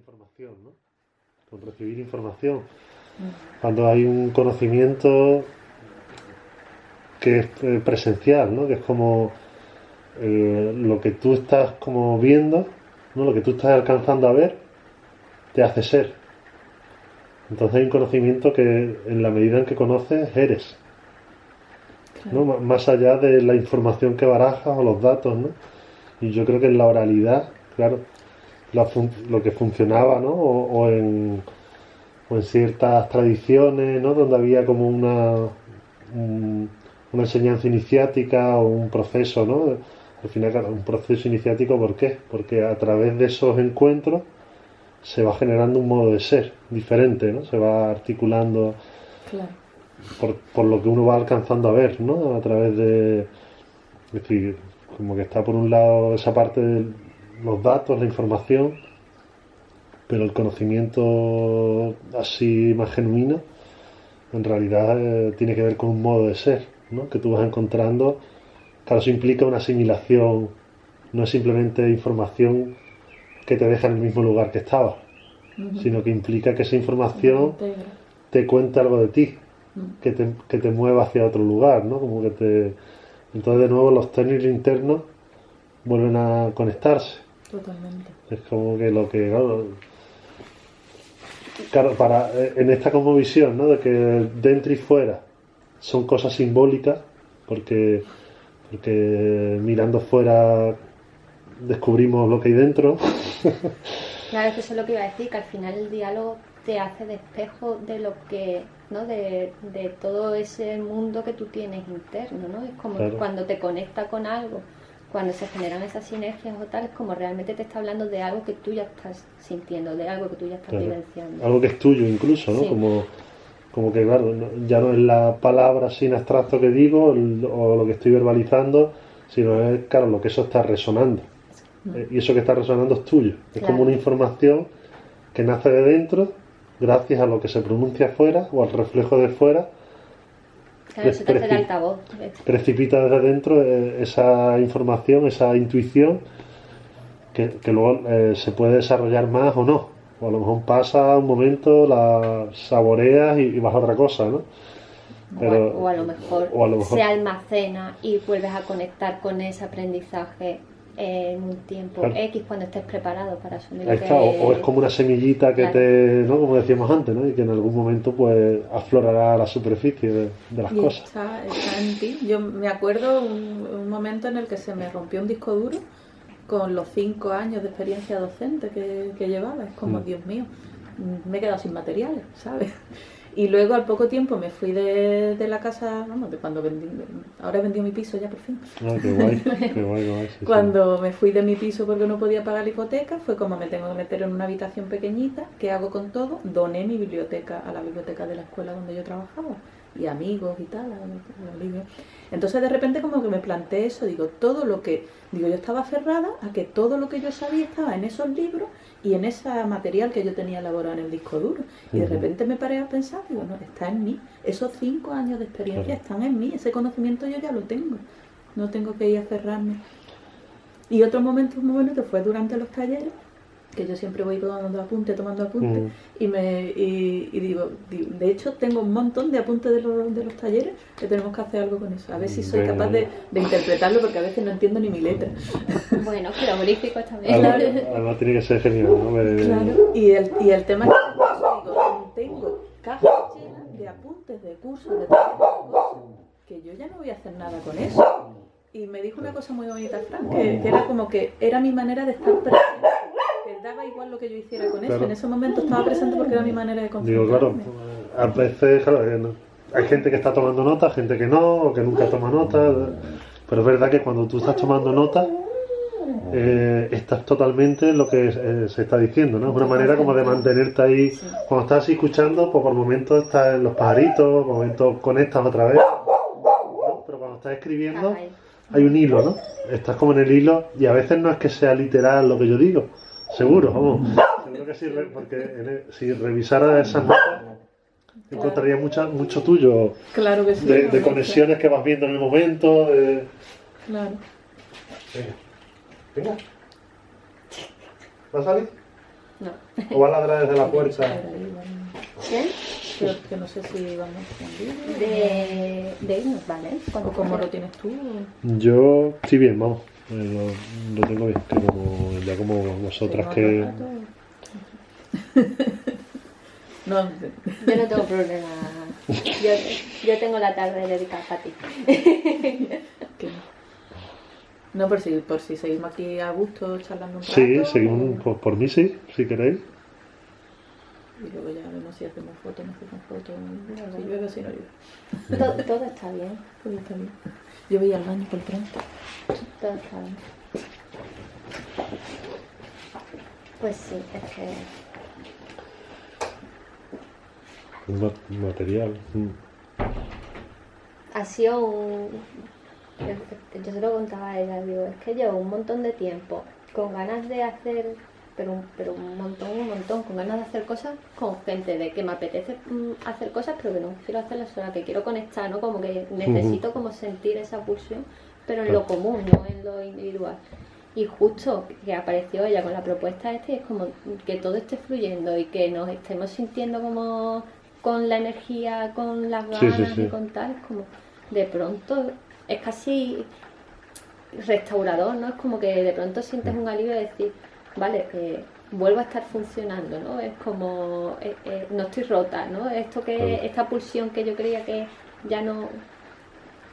información, ¿no? Con recibir información. Cuando hay un conocimiento que es presencial, ¿no? Que es como lo que tú estás como viendo, ¿no? Lo que tú estás alcanzando a ver, te hace ser. Entonces hay un conocimiento que en la medida en que conoces, eres. ¿No? Más allá de la información que barajas o los datos, ¿no? Y yo creo que en la oralidad, claro, lo que funcionaba, ¿no? O en ciertas tradiciones, ¿no? Donde había como una enseñanza iniciática o un proceso, ¿no? Al final, claro, un proceso iniciático, ¿por qué? Porque a través de esos encuentros se va generando un modo de ser diferente, ¿no? Se va articulando por lo que uno va alcanzando a ver, ¿no? A través de... Es decir, como que está por un lado esa parte de los datos, la información, pero el conocimiento así más genuino, en realidad tiene que ver con un modo de ser, ¿no? Que tú vas encontrando. Claro, eso implica una asimilación, no es simplemente información que te deja en el mismo lugar que estabas, sino que implica que esa información te cuenta algo de ti, que te mueva hacia otro lugar, ¿no? Como que te... Entonces de nuevo los técnicos internos vuelven a conectarse. Totalmente. Es como que lo que... Claro, en esta cosmovisión, ¿no? De que dentro y fuera son cosas simbólicas, porque mirando fuera descubrimos lo que hay dentro. Claro, es que eso es lo que iba a decir, que al final el diálogo te hace de espejo de lo que, ¿no? De todo ese mundo que tú tienes interno, ¿no? Es como que cuando te conecta con algo, cuando se generan esas sinergias o tal, es como realmente te está hablando de algo que tú ya estás sintiendo, de algo que tú ya estás vivenciando. Algo que es tuyo incluso, ¿no? Sí. Como que, claro, ya no es la palabra sin abstracto que digo o lo que estoy verbalizando, sino es, claro, lo que eso está resonando. Y eso que está resonando es tuyo. Es como una información que nace de dentro, gracias a lo que se pronuncia afuera o al reflejo de fuera. Claro, se te hace el altavoz. Precipita desde dentro esa información, esa intuición que luego se puede desarrollar más o no. O a lo mejor pasa un momento, la saboreas y vas a otra cosa, ¿no? Pero, o a lo mejor se almacena y vuelves a conectar con ese aprendizaje en un tiempo X cuando estés preparado para asumir lo que o es como una semillita que ¿no? Como decíamos antes, ¿no? Y que en algún momento pues aflorará a la superficie de las cosas. Está en ti. Yo me acuerdo un momento en el que se me rompió un disco duro con los 5 años de experiencia docente que llevaba. Es como, Dios mío, me he quedado sin materiales, ¿sabes? Y luego al poco tiempo me fui de la casa, vamos, de cuando ahora he vendido mi piso ya por fin. Ah, qué guay, sí, cuando me fui de mi piso porque no podía pagar la hipoteca, fue como me tengo que meter en una habitación pequeñita, ¿qué hago con todo? Doné mi biblioteca a la biblioteca de la escuela donde yo trabajaba, y amigos y tal, entonces de repente como que me planteé eso, digo, yo estaba aferrada a que todo lo que yo sabía estaba en esos libros y en ese material que yo tenía elaborado en el disco duro. Y de repente me paré a pensar, digo, no, está en mí. Esos 5 años de experiencia están en mí. Ese conocimiento yo ya lo tengo. No tengo que ir a aferrarme. Y otro momento muy bonito fue durante los talleres, que yo siempre voy tomando apuntes, y digo, de hecho tengo un montón de apuntes de los talleres, que tenemos que hacer algo con eso, a ver si soy capaz de interpretarlo, porque a veces no entiendo ni mi letra. Bueno, jeroglíficos también. Además tiene que ser genial, ¿no? Claro, y el tema es que tengo cajas llenas de apuntes, de cursos, de talleres, de cosas, que yo ya no voy a hacer nada con eso. Y me dijo una cosa muy bonita, Fran, que era como que era mi manera de estar presente. Que daba igual lo que yo hiciera con eso. En ese momento estaba presente porque era mi manera de concentrarme. Digo, claro, a veces hay gente que está tomando nota, gente que no, o que nunca toma nota. Pero es verdad que cuando tú estás tomando nota, estás totalmente en lo que se está diciendo, ¿no? Es una manera como de mantenerte ahí. Sí. Cuando estás así escuchando, pues por momentos estás en los pajaritos, por momentos conectas otra vez. ¿No? Pero cuando estás escribiendo, hay un hilo, ¿no? Estás como en el hilo y a veces no es que sea literal lo que yo digo. Seguro, vamos. Seguro que sí, porque si revisara esas notas encontraría mucho tuyo. Claro que sí. De conexiones que vas viendo en el momento. Claro. Venga. ¿Va a salir? No. O va a ladrar desde la puerta. ¿Qué? Que no sé si vamos a un De irnos, ¿vale? ¿O cómo lo tienes tú? Yo sí bien, vamos. Lo tengo bien, que como, ya como vosotras que... No, yo no tengo problema. Yo tengo la tarde dedicada para ti. No, por si seguimos aquí a gusto charlando un rato. Sí, seguimos, pues por mí sí, si queréis. Y luego ya vemos si hacemos fotos, no hacemos fotos, si llueve o si no llueve. Todo está bien. Todo está bien. Yo voy al baño por pronto. Todo está bien. Pues sí, es que... Un material. Ha sido un... Yo se lo contaba a ella, digo, es que llevo un montón de tiempo con ganas de hacer, pero un montón, con ganas de hacer cosas con gente, de que me apetece hacer cosas, pero que no quiero hacerlas sola, que quiero conectar, ¿no? Como que necesito como sentir esa pulsión, pero en lo común, no en lo individual. Y justo que apareció ella con la propuesta esta, y es como que todo esté fluyendo y que nos estemos sintiendo como con la energía, con las ganas y con tal, es como de pronto es casi restaurador, ¿no? Es como que de pronto sientes un alivio de decir, vale, vuelvo a estar funcionando, ¿no? Es como, no estoy rota, ¿no? Esta pulsión que yo creía que ya no,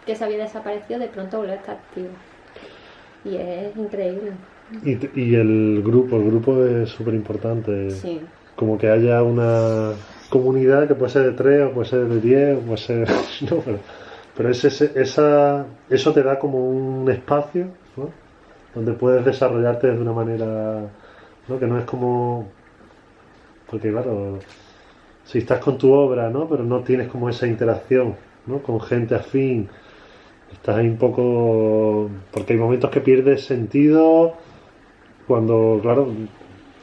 que se había desaparecido, de pronto vuelve a estar activa. Y es increíble. Y el grupo es súper importante. Sí. Como que haya una comunidad que puede ser de 3 o puede ser de 10, puede ser... No, pero eso te da como un espacio, ¿no? Donde puedes desarrollarte de una manera, ¿no? Que no es como... Porque claro, si estás con tu obra, ¿no? Pero no tienes como esa interacción, ¿no? Con gente afín, estás ahí un poco... Porque hay momentos que pierdes sentido cuando, claro,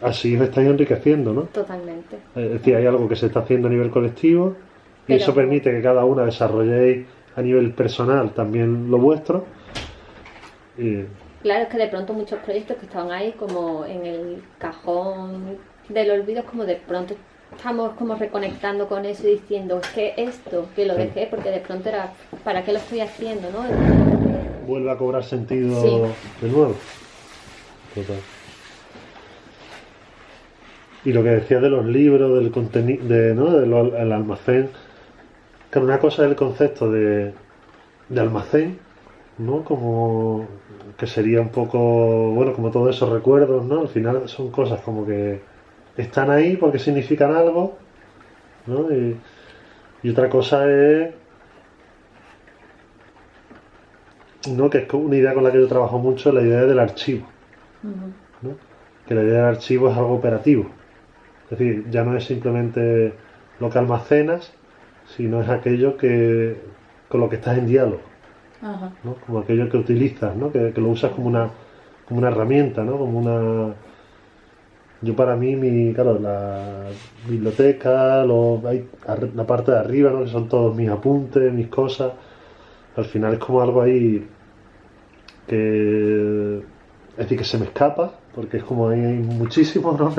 así os estáis enriqueciendo, ¿no? Totalmente. Es decir, hay algo que se está haciendo a nivel colectivo y eso permite que cada una desarrolléis a nivel personal también lo vuestro. Claro, es que de pronto muchos proyectos que estaban ahí como en el cajón del olvido, como de pronto estamos como reconectando con eso y diciendo, es que esto, que lo dejé, porque de pronto era, ¿para qué lo estoy haciendo? ¿No? Vuelve a cobrar sentido de nuevo. Total. Y lo que decías de los libros, del contenido, del almacén, que una cosa es el concepto de almacén, ¿no? Como que sería un poco, bueno, como todos esos recuerdos, ¿no? Al final son cosas como que están ahí porque significan algo, ¿no? Y otra cosa es, ¿no? Que es una idea con la que yo trabajo mucho, la idea del archivo, ¿no? Que la idea del archivo es algo operativo. Es decir, ya no es simplemente lo que almacenas, sino es aquello con lo que estás en diálogo. Ajá. ¿No? Como aquello que utilizas, ¿no? Que lo usas como una herramienta, ¿no? Como una... Yo para mí, claro, la biblioteca, la parte de arriba, ¿no? Que son todos mis apuntes, mis cosas. Al final es como algo ahí que... Es decir, que se me escapa, porque es como ahí hay muchísimo, ¿no?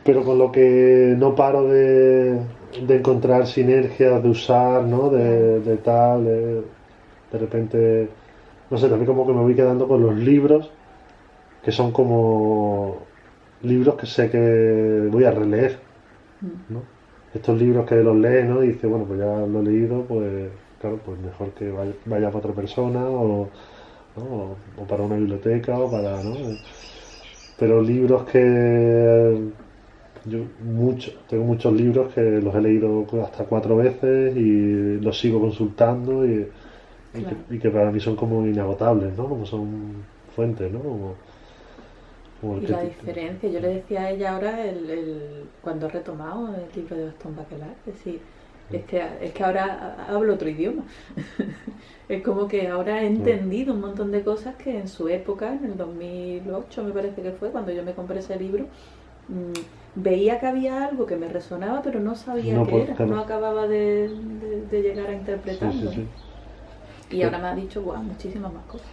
Pero con lo que no paro de encontrar sinergias, de usar, ¿no? De tal, de repente, no sé, también como que me voy quedando con los libros, que son como libros que sé que voy a releer, ¿no? Estos libros que los lees, ¿no? Y dices, bueno, pues ya lo he leído, pues claro, pues mejor que vaya para otra persona, ¿no? O para una biblioteca, o para, ¿no? Pero libros que... tengo muchos libros que los he leído hasta 4 veces y los sigo consultando y que para mí son como inagotables, ¿no? Como son fuentes, ¿no? Como y la diferencia, yo le decía a ella ahora cuando he retomado el libro de Gastón Bachelard, es decir, es que ahora hablo otro idioma. Es como que ahora he entendido un montón de cosas que en su época, en el 2008 me parece que fue, cuando yo me compré ese libro, veía que había algo que me resonaba, pero no sabía qué era, claro. No acababa de llegar a interpretarlo. Sí. Y ahora me ha dicho, guau, muchísimas más cosas.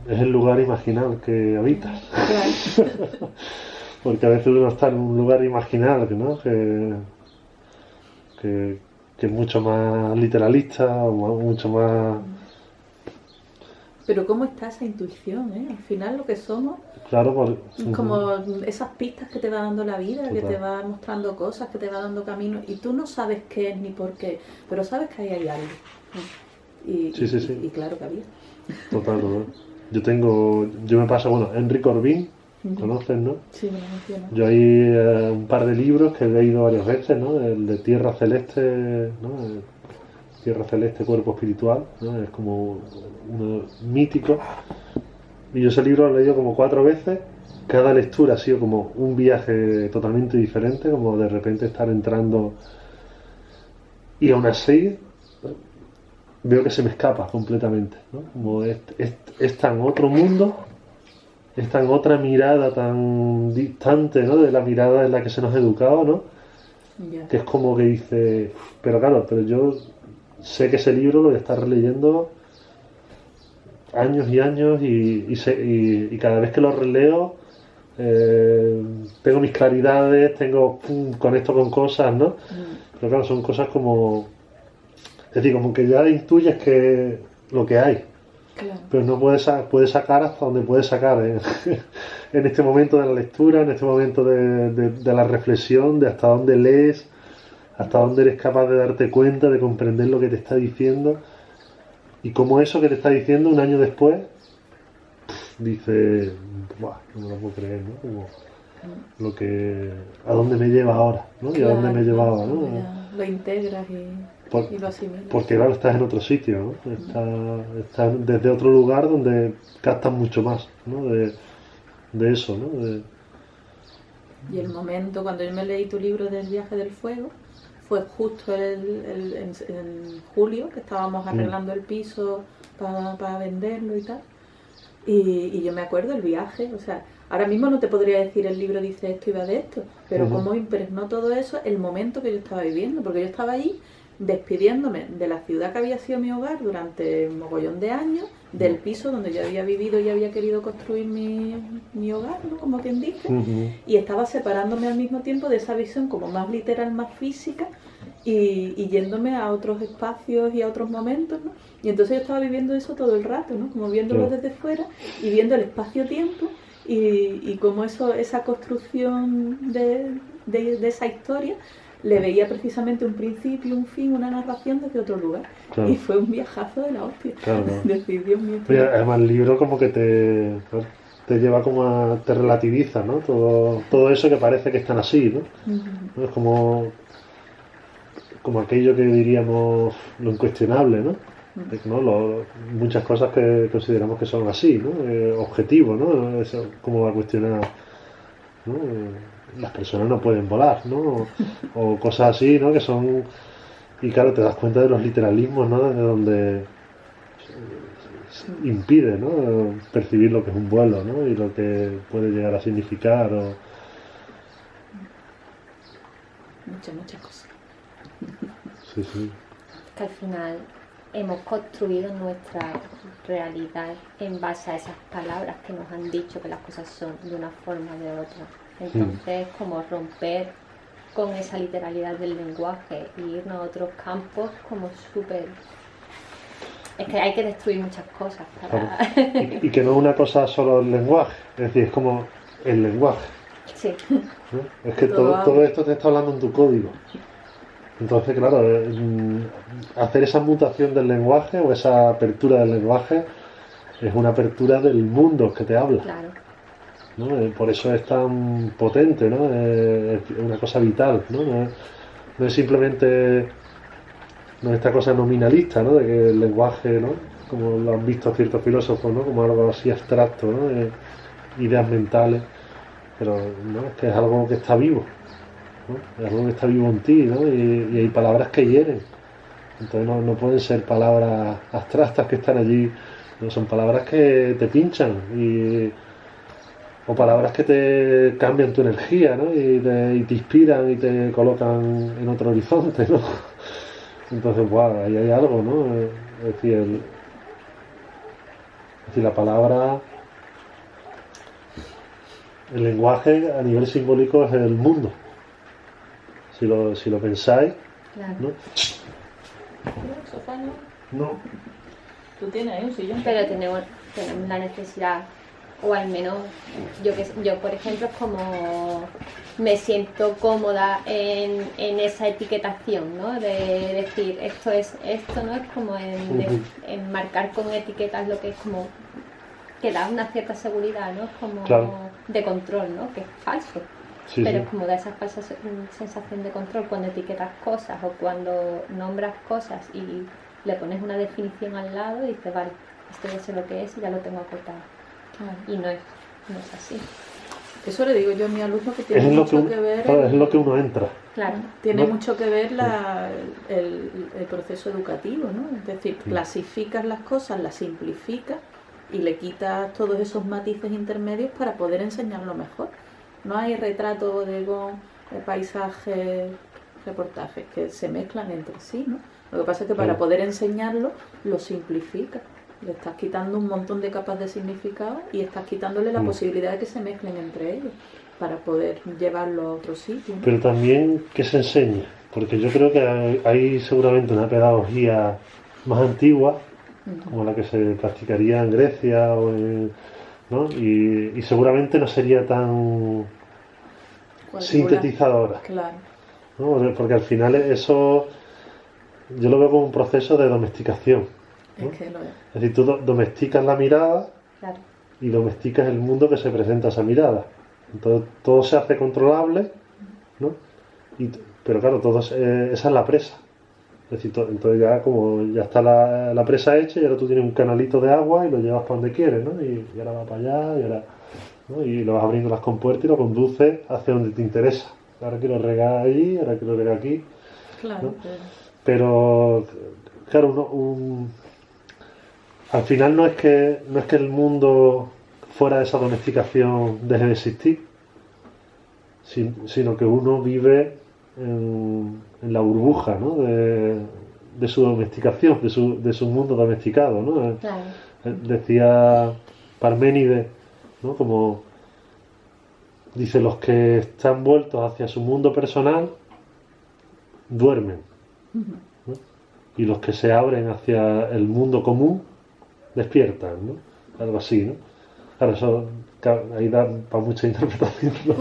Es el lugar imaginal que habitas. Claro. porque a veces uno está en un lugar imaginario, ¿no? Que es mucho más literalista, o mucho más... Pero cómo está esa intuición, ¿eh? Al final lo que somos, Claro, como esas pistas que te va dando la vida, Total. que te va mostrando cosas, que te va dando caminos, y tú no sabes qué es ni por qué, pero sabes que ahí hay algo. Y, Sí, sí, sí. y claro que había. Total. Yo me paso, bueno, Henry Corbin, ¿conoces, no? Sí, me lo menciono. Yo hay un par de libros que he leído varias veces, ¿no? El de Tierra Celeste, ¿no? Tierra Celeste, Cuerpo Espiritual, ¿no? Es como uno mítico. Y yo ese libro lo he leído como 4 veces. Cada lectura ha sido como un viaje totalmente diferente, como de repente estar entrando. Y aún así, ¿no? Veo que se me escapa completamente, ¿no? Como está en otro mundo, está en otra mirada tan distante, ¿no? De la mirada en la que se nos ha educado, ¿no? Ya. Que es como que dice, pero claro, pero yo sé que ese libro lo voy a estar releyendo años y años y cada vez que lo releo tengo mis claridades, conecto con cosas, ¿no? Pero claro, son cosas como, es decir, como que ya intuyes que lo que hay, Claro. pero no puedes sacar hasta donde puedes sacar, ¿eh? En este momento de la lectura, en este momento de la reflexión, de hasta dónde lees, hasta dónde eres capaz de darte cuenta, de comprender lo que te está diciendo, y cómo eso que te está diciendo un año después dice, "Buah, no me lo puedo creer, ¿no? Como a dónde me lleva ahora, ¿no? Y a dónde me llevaba, ¿no? Ya lo integras y lo asimilas. Porque claro, estás en otro sitio, ¿no? Estás desde otro lugar donde captas mucho más, ¿no? De eso, ¿no? Y el momento, cuando yo me leí tu libro del viaje del fuego, fue justo en julio, que estábamos arreglando el piso para venderlo y tal. Y yo me acuerdo el viaje, o sea, ahora mismo no te podría decir el libro dice esto y va de esto, pero cómo impregnó todo eso el momento que yo estaba viviendo, porque yo estaba allí despidiéndome de la ciudad que había sido mi hogar durante un mogollón de años, del piso donde yo había vivido y había querido construir mi hogar, ¿no? Como quien dice, y estaba separándome al mismo tiempo de esa visión como más literal, más física, y yéndome a otros espacios y a otros momentos, ¿no? Y entonces yo estaba viviendo eso todo el rato, ¿no? Como viéndolo desde fuera y viendo el espacio-tiempo y cómo esa construcción de esa historia le veía precisamente un principio, un fin, una narración desde otro lugar. Claro. Y fue un viajazo de la hostia. Claro. Decir, Dios mío. Oye, además el libro como que te lleva como te relativiza, ¿no? Todo eso que parece que están así, ¿no? ¿No? Es como aquello que diríamos lo incuestionable, ¿no? Muchas cosas que consideramos que son así, ¿no? Objetivos, ¿no? Eso, ¿cómo va a cuestionar, ¿no? Las personas no pueden volar, ¿no? O cosas así, ¿no? Que son... Y claro, te das cuenta de los literalismos, ¿no? Desde donde impide, ¿no? Percibir lo que es un vuelo, ¿no? Y lo que puede llegar a significar o... Muchas cosas. Sí. Que al final hemos construido nuestra realidad en base a esas palabras que nos han dicho que las cosas son de una forma o de otra. Entonces, como romper con esa literalidad del lenguaje y irnos a otros campos como súper... Es que hay que destruir muchas cosas para... Y que no es una cosa solo el lenguaje, es decir, es como el lenguaje. Sí. ¿No? Es que todo esto te está hablando en tu código. Entonces, claro, hacer esa mutación del lenguaje o esa apertura del lenguaje es una apertura del mundo que te habla. Claro. ¿No? Por eso es tan potente, ¿no? Es una cosa vital, ¿no? No es simplemente esta cosa nominalista, ¿no? De que el lenguaje, ¿no? Como lo han visto ciertos filósofos, ¿no? Como algo así abstracto, ¿no? Ideas mentales, pero no, es que es algo que está vivo, ¿no? Es algo que está vivo en ti, ¿no? Y hay palabras que hieren. Entonces no pueden ser palabras abstractas que están allí, no, son palabras que te pinchan o palabras que te cambian tu energía, ¿no? Y te inspiran y te colocan en otro horizonte, ¿no? Entonces, wow, ahí hay algo, ¿no? Es decir, la palabra el lenguaje a nivel simbólico es el mundo. Si lo pensáis, Claro. ¿no? ¿El sofá no? No. Tú tienes ahí un sillón. Pero tenemos la necesidad, o al menos yo por ejemplo, es como me siento cómoda en esa etiquetación, ¿no? De decir esto es esto, ¿no? Es como en marcar con etiquetas lo que es como que da una cierta seguridad, ¿no? Es como Claro. de control, ¿no? Que es falso. Sí, Pero sí. es como da esa falsa sensación de control cuando etiquetas cosas o cuando nombras cosas y le pones una definición al lado y dices, vale, esto ya sé lo que es y ya lo tengo acotado. Claro. Y no es así. Eso le digo yo a mi alumno que Es tiene en lo mucho que, que ver. claro, es en lo que uno entra. Claro. Tiene ¿no? mucho que ver el proceso educativo, ¿no? Es decir, clasificas las cosas, las simplificas y le quitas todos esos matices intermedios para poder enseñarlo mejor. No hay retrato, bodegón, paisaje, reportajes que se mezclan entre sí, ¿no? Lo que pasa es que para Claro. poder enseñarlo lo simplificas. Le estás quitando un montón de capas de significado y estás quitándole la posibilidad de que se mezclen entre ellos para poder llevarlo a otro sitio, ¿no? Pero también que se enseñe, porque yo creo que hay seguramente una pedagogía más antigua, como la que se practicaría en Grecia o ¿no? Y seguramente no sería tan Cuadrícula. sintetizadora, Claro. ¿no? Porque al final eso yo lo veo como un proceso de domesticación, ¿no? Es que lo es. Es decir, tú domesticas la mirada Claro. y domesticas el mundo que se presenta a esa mirada. Entonces todo se hace controlable, ¿no? Pero claro, esa es la presa. Es decir, entonces ya como ya está la presa hecha y ahora tú tienes un canalito de agua y lo llevas para donde quieres, ¿no? Y ahora va para allá y ahora, ¿no? Y lo vas abriendo las compuertas y lo conduces hacia donde te interesa. Ahora quiero regar allí, ahora quiero regar aquí. Claro, ¿no? Pero claro, al final no es que el mundo fuera de esa domesticación deje de existir, sino que uno vive en la burbuja, ¿no? de su domesticación, de su mundo domesticado, ¿no? Claro. Decía Parménides, ¿no? Como dice, los que están vueltos hacia su mundo personal duermen, ¿no? Y los que se abren hacia el mundo común despiertan, ¿no? Algo así, ¿no? Claro, eso ahí da para mucha interpretación, ¿no?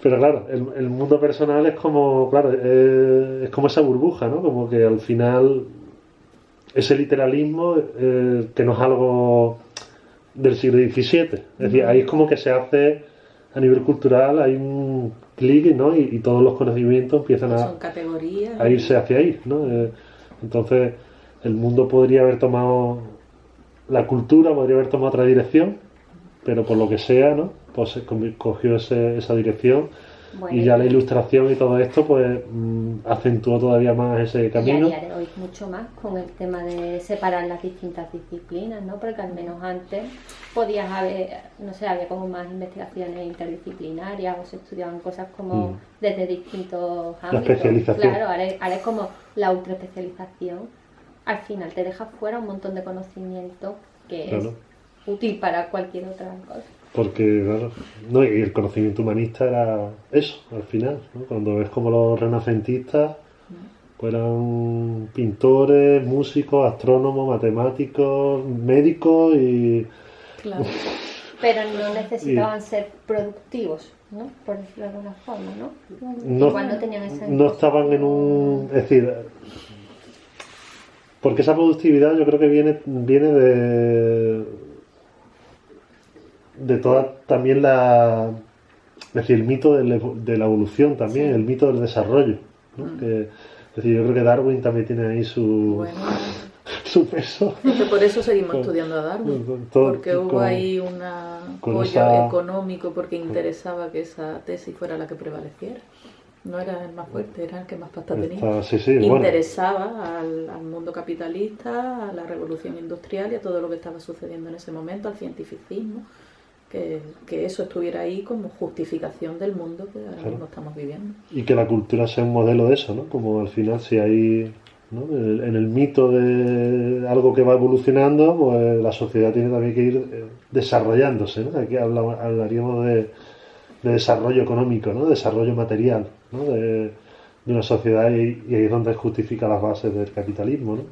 Pero claro, el mundo personal es como, claro, es como esa burbuja, ¿no? Como que al final ese literalismo, que no es algo del siglo XVII, es decir, ahí es como que se hace a nivel cultural, hay un clic, ¿no? Y todos los conocimientos empiezan son categorías a irse hacia ahí, ¿no? Entonces el mundo podría haber tomado, la cultura podría haber tomado otra dirección, pero por lo que sea, ¿no? Pues cogió esa dirección. Bueno, Y ya la ilustración y todo esto pues acentuó todavía más ese camino. Y a día de hoy mucho más con el tema de separar las distintas disciplinas, ¿no? Porque al menos antes podías haber, no sé, había como más investigaciones interdisciplinarias o se estudiaban cosas como desde distintos ámbitos. especialización. Claro, ahora es como la ultraespecialización. Al final te deja fuera un montón de conocimiento que Claro. es útil para cualquier otra cosa. Porque, claro, no, y el conocimiento humanista era eso, al final, ¿no? Cuando ves como los renacentistas pues eran pintores, músicos, astrónomos, matemáticos, médicos y... Claro. Pero no necesitaban ser productivos, ¿no? Por decirlo de alguna forma, ¿no? No, Igual no tenían esa no estaban en un... Es decir, porque esa productividad yo creo que viene de toda también es decir, el mito de la evolución también, Sí. el mito del desarrollo, ¿no? Es decir, yo creo que Darwin también tiene ahí Bueno, su peso. es que por eso seguimos Con- estudiando a Darwin, con todo- porque hubo con- ahí un con apoyo esa- económico porque interesaba que esa tesis fuera la que prevaleciera. No era el más fuerte, era el que más pasta tenía. Sí, bueno, Interesaba al mundo capitalista, a la revolución industrial y a todo lo que estaba sucediendo en ese momento, al cientificismo, que eso estuviera ahí como justificación del mundo que ahora Claro. mismo estamos viviendo. y que la cultura sea un modelo de eso, ¿no? Como al final si hay ¿no? En el mito de algo que va evolucionando, pues la sociedad tiene también que ir desarrollándose, ¿no? Aquí hablaríamos de desarrollo económico, ¿no? Desarrollo material, ¿no? De una sociedad y ahí es donde justifica las bases del capitalismo, ¿no?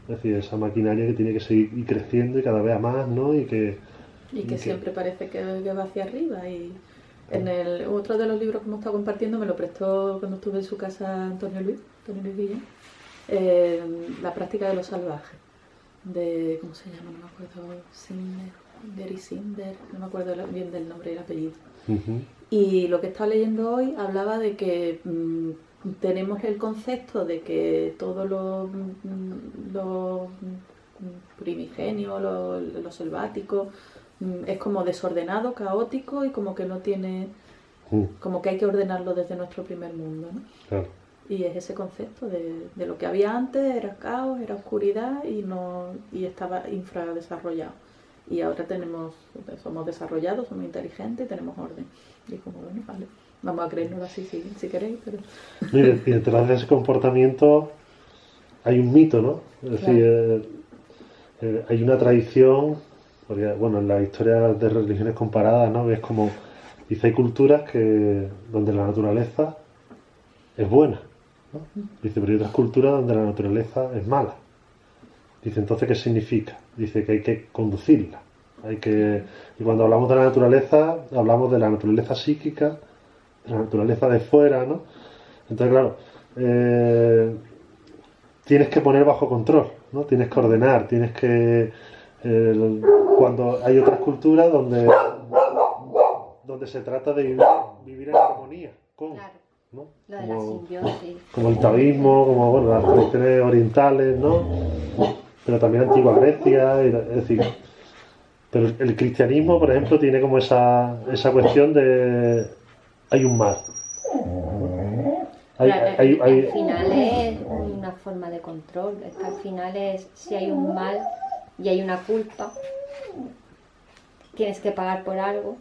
Es decir, esa maquinaria que tiene que seguir creciendo y cada vez más, ¿no? Y que siempre parece que va hacia arriba. Y en otro de los libros que hemos estado compartiendo me lo prestó cuando estuve en su casa Antonio Luis Guillén, La práctica de lo salvaje, de, ¿cómo se llama? No me acuerdo, Sinder, no me acuerdo bien del nombre y el apellido. Y lo que estaba leyendo hoy hablaba de que tenemos el concepto de que todo lo primigenio, lo selvático, es como desordenado, caótico y como que no tiene, como que hay que ordenarlo desde nuestro primer mundo, ¿no? Claro. Y es ese concepto de lo que había antes, era caos, era oscuridad y estaba infradesarrollado. Y ahora somos desarrollados, somos inteligentes y tenemos orden. Y como, bueno, vale, vamos a creernos así si queréis, pero... Y detrás de ese comportamiento hay un mito, ¿no? Es decir, hay una tradición, porque, bueno, en la historia de religiones comparadas, ¿no? Es como, dice, hay culturas donde la naturaleza es buena, ¿no? Dice, pero hay otras culturas donde la naturaleza es mala. Dice, entonces, ¿qué significa? Dice que hay que conducirla. Y cuando hablamos de la naturaleza, hablamos de la naturaleza psíquica, de la naturaleza de fuera, ¿no? Entonces, claro, tienes que poner bajo control, ¿no? Tienes que ordenar, tienes que... cuando hay otras culturas donde se trata de vivir en armonía con... Claro. ¿No? Lo de la simbiosis. Como el taoísmo, como bueno, las religiones orientales, ¿no? Pero también antigua Grecia, es decir, pero el cristianismo, por ejemplo, tiene como esa cuestión de hay un mal. Al final es una forma de control, es que al final es si hay un mal y hay una culpa, tienes que pagar por algo.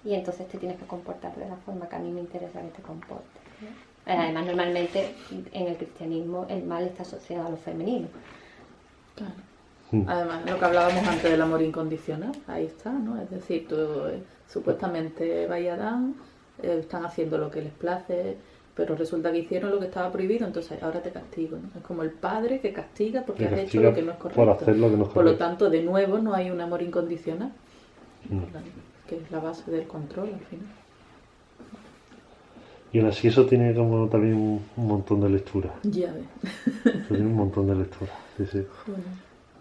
Y entonces te tienes que comportar de la forma que a mí me interesa que te comportes, ¿no? Además, normalmente en el cristianismo el mal está asociado a lo femenino. Claro. Además, lo que hablábamos antes del amor incondicional, ahí está, ¿no? Es decir, supuestamente Eva y Adán están haciendo lo que les place, pero resulta que hicieron lo que estaba prohibido, entonces ahora te castigo, ¿no? Es como el padre que castiga porque has hecho lo que no es correcto. Por hacer lo que no es correcto. Por lo tanto, de nuevo, no hay un amor incondicional. Que es la base del control al final. Y aún así eso tiene como también un montón de lecturas. Ya ves. Tiene un montón de lecturas, sí. Bueno.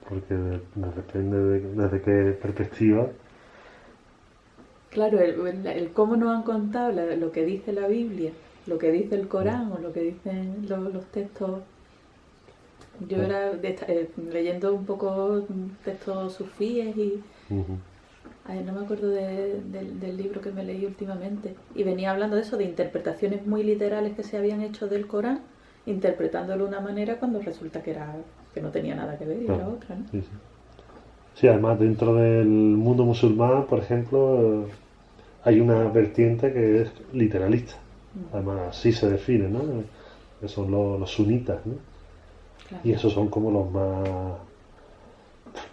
Porque depende desde qué perspectiva. Claro, el cómo nos han contado lo que dice la Biblia, lo que dice el Corán o lo que dicen los textos. Yo era leyendo un poco textos sufíes y... no me acuerdo del libro que me leí últimamente y venía hablando de eso, de interpretaciones muy literales que se habían hecho del Corán, interpretándolo de una manera cuando resulta que no tenía nada que ver y era otra, ¿no? Sí, además dentro del mundo musulmán, por ejemplo, hay una vertiente que es literalista. Además así se define, ¿no? Que son los sunitas, ¿no? Claro. Y esos son como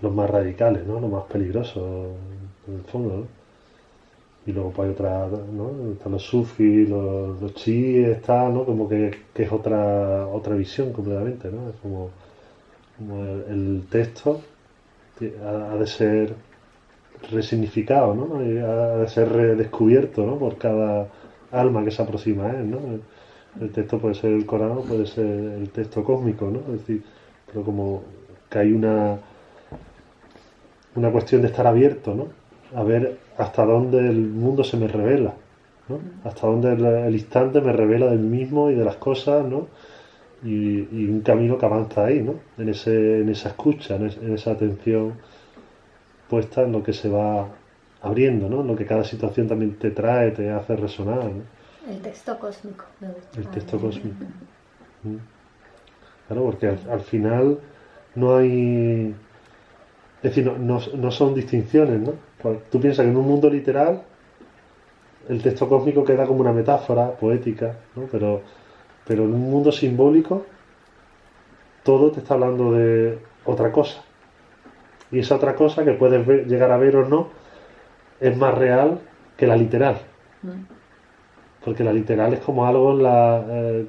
los más radicales, ¿no? Los más peligrosos en el fondo, ¿no? Y luego pues hay otra, ¿no? Están los sufis, los chiíes, está, ¿no? Como que es otra visión completamente, ¿no? Es como el texto ha de ser resignificado, ¿no? Y ha de ser redescubierto, ¿no? Por cada alma que se aproxima a él, ¿no? El texto puede ser el Corán o puede ser el texto cósmico, ¿no? Es decir, pero como que hay una cuestión de estar abierto, ¿no? A ver hasta dónde el mundo se me revela, ¿no? Hasta dónde el instante me revela del mismo y de las cosas, ¿no? Y un camino que avanza ahí, ¿no? En esa escucha, en esa atención puesta en lo que se va abriendo, ¿no? En lo que cada situación también te trae, te hace resonar, ¿no? El texto cósmico. El texto cósmico. Claro, porque al final no hay... Es decir, no son distinciones, ¿no? Pues tú piensas que en un mundo literal el texto cósmico queda como una metáfora poética, ¿no? Pero en un mundo simbólico todo te está hablando de otra cosa. Y esa otra cosa que puedes llegar a ver o no es más real que la literal. Porque la literal es como algo en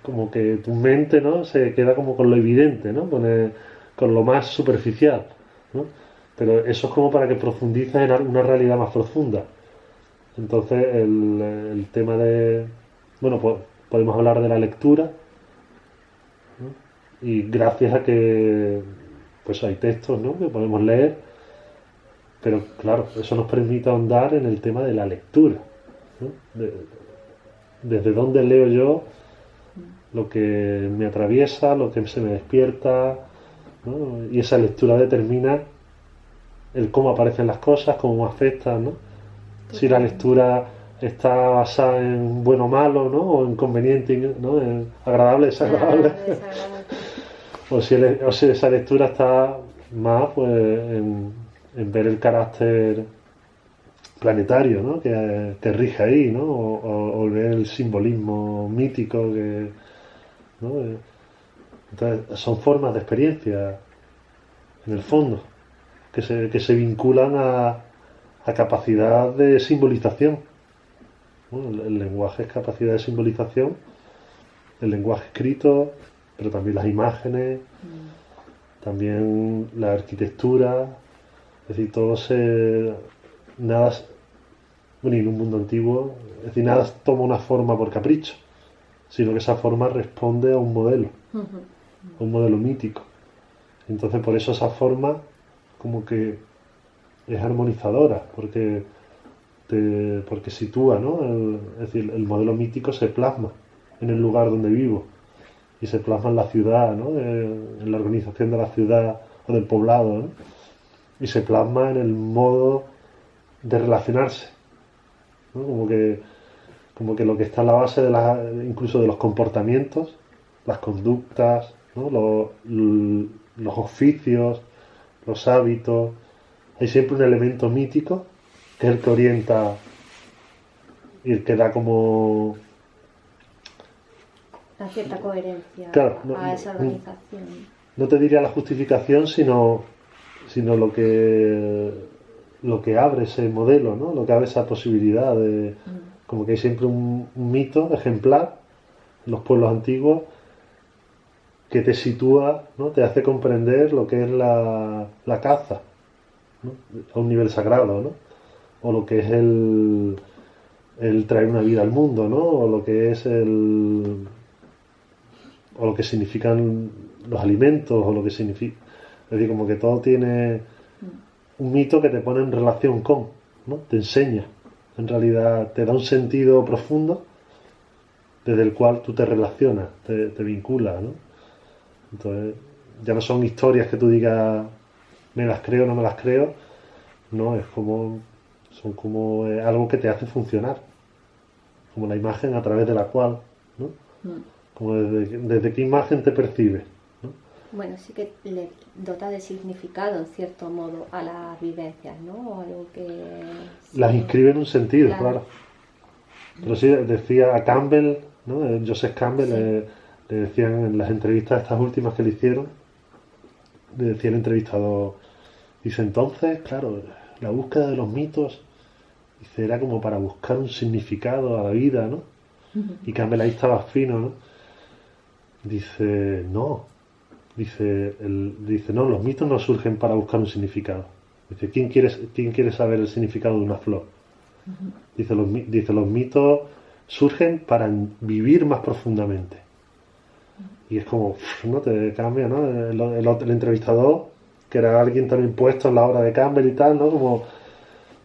como que tu mente, ¿no?, se queda como con lo evidente, ¿no?, con lo más superficial, ¿no? Pero eso es como para que profundices en una realidad más profunda. Entonces el tema de... Bueno, pues podemos hablar de la lectura, ¿no? Y gracias a que pues hay textos, ¿no?, que podemos leer, pero claro, eso nos permite ahondar en el tema de la lectura, ¿no? Desde dónde leo yo lo que me atraviesa, lo que se me despierta, ¿no? Y esa lectura determina el cómo aparecen las cosas, cómo me afectan, ¿no? Si la lectura está basada en bueno o malo, ¿no?, o en conveniente, ¿no?, en agradable, desagradable, o si esa lectura está más pues en ver el carácter planetario, ¿no?, que rige ahí, ¿no?, o ver el simbolismo mítico ¿no? Entonces son formas de experiencia en el fondo que se vinculan a capacidad de simbolización. Bueno, el lenguaje es capacidad de simbolización, el lenguaje escrito, pero también las imágenes, también la arquitectura, es decir, nada, bueno, y en un mundo antiguo, es decir, nada toma una forma por capricho, sino que esa forma responde a un modelo, a un modelo mítico. Entonces por eso esa forma como que es armonizadora, porque sitúa, ¿no? Es decir, el modelo mítico se plasma en el lugar donde vivo y se plasma en la ciudad, ¿no?, en la organización de la ciudad o del poblado, ¿no?, y se plasma en el modo de relacionarse, ¿no? Como que lo que está en la base incluso de los comportamientos, las conductas, ¿no?, los oficios, los hábitos, hay siempre un elemento mítico que es el que orienta y el que da como una cierta coherencia, claro, a esa organización. No te diría la justificación, sino lo que abre ese modelo, ¿no?, lo que abre esa posibilidad de como que hay siempre un mito ejemplar en los pueblos antiguos que te sitúa, ¿no?, te hace comprender lo que es la caza, ¿no?, a un nivel sagrado, ¿no?, o lo que es el traer una vida al mundo, ¿no?, o lo que es o lo que significan los alimentos, o lo que significa, es decir, como que todo tiene un mito que te pone en relación con, ¿no?, te enseña, en realidad te da un sentido profundo desde el cual tú te relacionas, te vinculas, ¿no? Entonces ya no son historias que tú digas me las creo o no me las creo, no, son como algo que te hace funcionar, como la imagen a través de la cual, ¿no?, como desde qué imagen te percibes, ¿no? Bueno, sí que le dota de significado en cierto modo a las vivencias, ¿no? O algo que las inscribe en un sentido, claro. Pero sí, decía a Campbell, ¿no?, Joseph Campbell, le decían en las entrevistas estas últimas que le hicieron, le decía el entrevistador, dice, entonces, claro, la búsqueda de los mitos, dice, era como para buscar un significado a la vida, ¿no? Y Campbell ahí estaba fino, ¿no? Dice, no. Dice, no, los mitos no surgen para buscar un significado. Dice, ¿quién quiere saber el significado de una flor? Dice, los mitos surgen para vivir más profundamente. Y es como, ¿no?, te cambia, ¿no? El entrevistador, que era alguien también puesto en la obra de Campbell y tal, ¿no?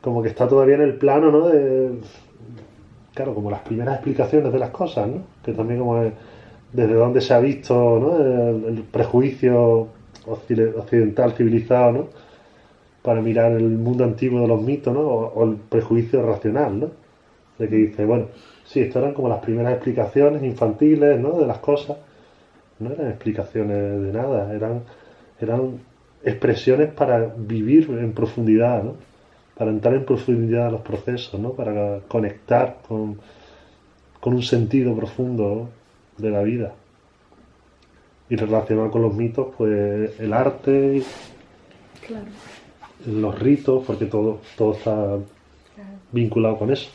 Como que está todavía en el plano, ¿no?, claro, como las primeras explicaciones de las cosas, ¿no? Que también como desde donde se ha visto, ¿no?, el prejuicio occidental civilizado, ¿no?, para mirar el mundo antiguo de los mitos, ¿no?, o el prejuicio racional, ¿no?, de que dice, bueno, sí, esto eran como las primeras explicaciones infantiles, ¿no?, de las cosas, no eran explicaciones de nada, eran expresiones para vivir en profundidad, ¿no?, para entrar en profundidad a los procesos, ¿no?, para conectar con un sentido profundo, ¿no?, de la vida. Y relacionado con los mitos, pues el arte, Claro. los ritos, porque todo está vinculado con eso.